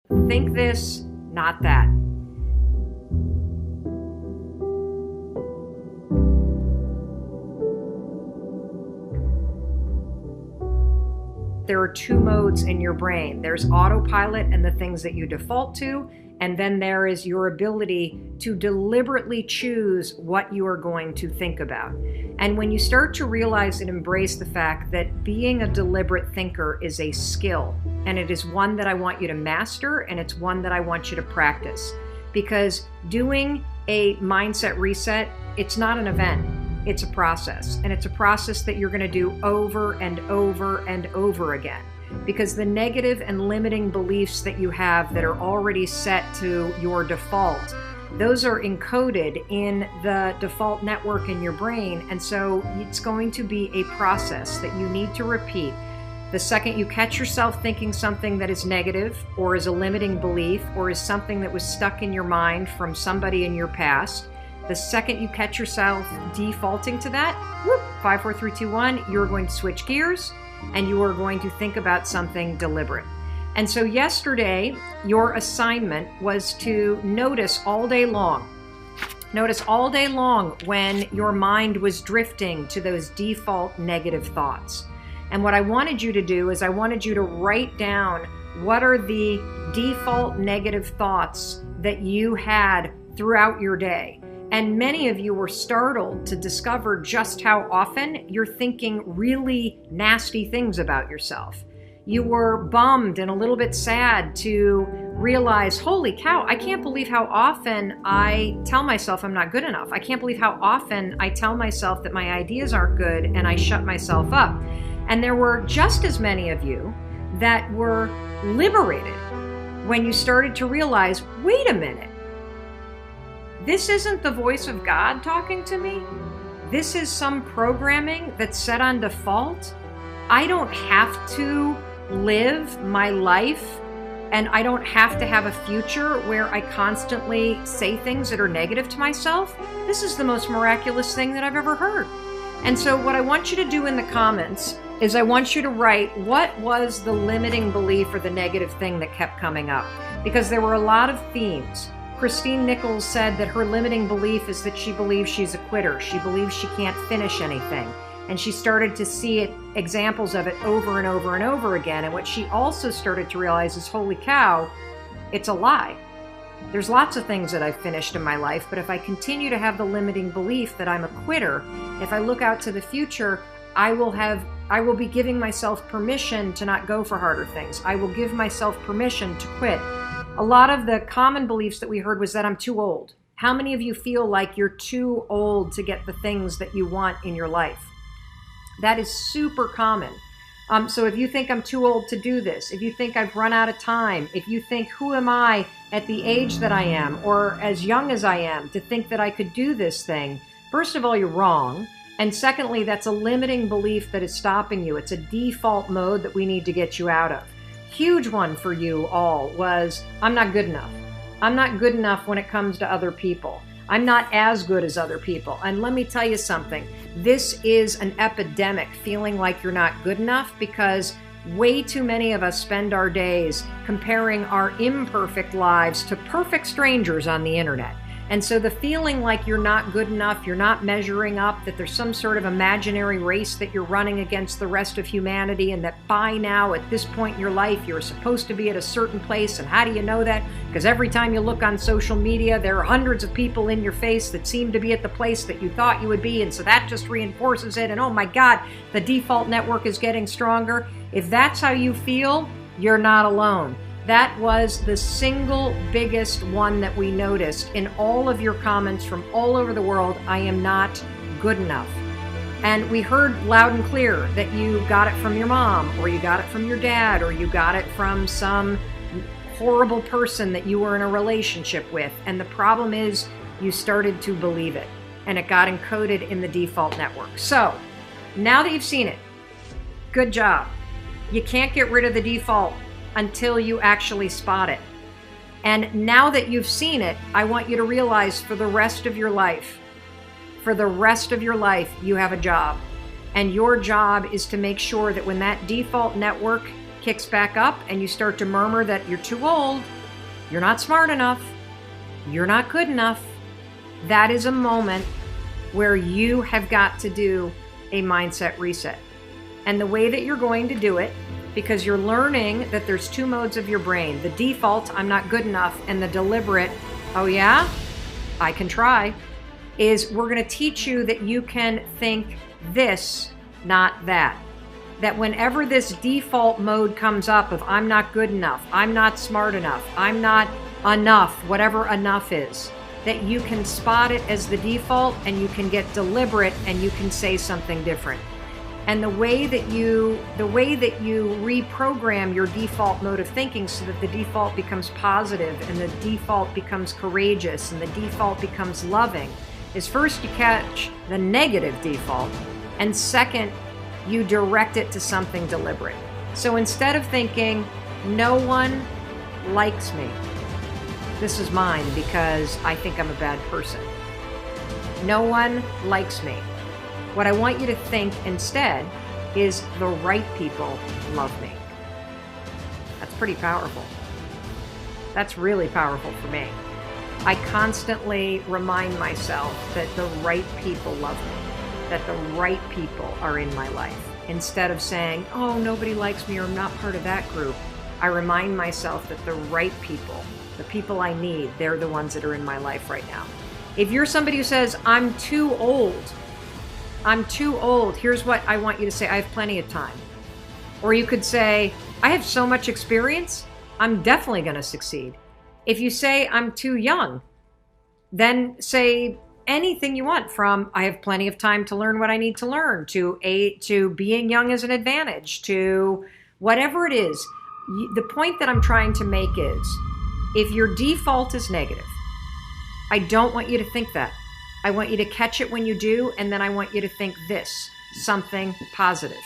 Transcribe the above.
Think this, not that. There are two modes in your brain. There's autopilot and the things that you default to, and then there is your ability to deliberately choose what you are going to think about. And when you start to realize and embrace the fact that being a deliberate thinker is a skill, and it is one that I want you to master, and it's one that I want you to practice. Because doing a mindset reset, it's not an event. It's a process, and it's a process that you're going to do over and over and over again, because the negative and limiting beliefs that you have that are already set to your default, those are encoded in the default network in your brain, and so it's going to be a process that you need to repeat. The second you catch yourself thinking something that is negative or is a limiting belief or is something that was stuck in your mind from somebody in your past, the second you catch yourself defaulting to that, 5, 4, 3, 2, 1, you're going to switch gears and you are going to think about something deliberate. And so yesterday, your assignment was to notice all day long when your mind was drifting to those default negative thoughts. And what I wanted you to do is I wanted you to write down what are the default negative thoughts that you had throughout your day. And many of you were startled to discover just how often you're thinking really nasty things about yourself. You were bummed and a little bit sad to realize, holy cow, I can't believe how often I tell myself I'm not good enough. I can't believe how often I tell myself that my ideas aren't good and I shut myself up. And there were just as many of you that were liberated when you started to realize, wait a minute. This isn't the voice of God talking to me. This is some programming that's set on default. I don't have to live my life, and I don't have to have a future where I constantly say things that are negative to myself. This is the most miraculous thing that I've ever heard. And so what I want you to do in the comments is I want you to write what was the limiting belief or the negative thing that kept coming up, because there were a lot of themes. Christine Nichols said that her limiting belief is that she believes she's a quitter. She believes she can't finish anything. And she started to see examples of it over and over and over again. And what she also started to realize is, holy cow, it's a lie. There's lots of things that I've finished in my life, but if I continue to have the limiting belief that I'm a quitter, if I look out to the future, I will be giving myself permission to not go for harder things. I will give myself permission to quit. A lot of the common beliefs that we heard was that I'm too old. How many of you feel like you're too old to get the things that you want in your life? That is super common. So if you think I'm too old to do this, if you think I've run out of time, if you think, who am I at the age that I am or as young as I am to think that I could do this thing, first of all, you're wrong. And secondly, that's a limiting belief that is stopping you. It's a default mode that we need to get you out of. Huge one for you all was, I'm not good enough. I'm not good enough when it comes to other people. I'm not as good as other people. And let me tell you something. This is an epidemic, feeling like you're not good enough, because way too many of us spend our days comparing our imperfect lives to perfect strangers on the internet. And so the feeling like you're not good enough, you're not measuring up, that there's some sort of imaginary race that you're running against the rest of humanity, and that by now, at this point in your life, you're supposed to be at a certain place. And how do you know that? Because every time you look on social media, there are hundreds of people in your face that seem to be at the place that you thought you would be. And so that just reinforces it. And oh my God, the default network is getting stronger. If that's how you feel, you're not alone. That was the single biggest one that we noticed in all of your comments from all over the world. I am not good enough. And we heard loud and clear that you got it from your mom, or you got it from your dad, or you got it from some horrible person that you were in a relationship with. And the problem is you started to believe it, and it got encoded in the default network. So now that you've seen it, good job. You can't get rid of the default until you actually spot it. And now that you've seen it, I want you to realize for the rest of your life, you have a job. And your job is to make sure that when that default network kicks back up and you start to murmur that you're too old, You're not smart enough. You're not good enough. That is a moment where you have got to do a mindset reset. And the way that you're going to do it, because you're learning that there's two modes of your brain, the default, I'm not good enough, and the deliberate, oh yeah, I can try, is we're going to teach you that you can think this, not that. That whenever this default mode comes up of I'm not good enough, I'm not smart enough, I'm not enough, whatever enough is, that you can spot it as the default and you can get deliberate and you can say something different. And the way that you reprogram your default mode of thinking so that the default becomes positive and the default becomes courageous and the default becomes loving is first you catch the negative default, and second, you direct it to something deliberate. So instead of thinking, no one likes me, this is mine because I think I'm a bad person. No one likes me. What I want you to think instead is the right people love me. That's pretty powerful. That's really powerful for me. I constantly remind myself that the right people love me, that the right people are in my life. Instead of saying, oh, nobody likes me or I'm not part of that group, I remind myself that the right people, the people I need, they're the ones that are in my life right now. If you're somebody who says, I'm too old, here's what I want you to say, I have plenty of time. Or you could say, I have so much experience, I'm definitely going to succeed. If you say, I'm too young, then say anything you want, from I have plenty of time to learn what I need to learn, to being young is an advantage, to whatever it is. The point that I'm trying to make is, if your default is negative, I don't want you to think that. I want you to catch it when you do, and then I want you to think this, something positive.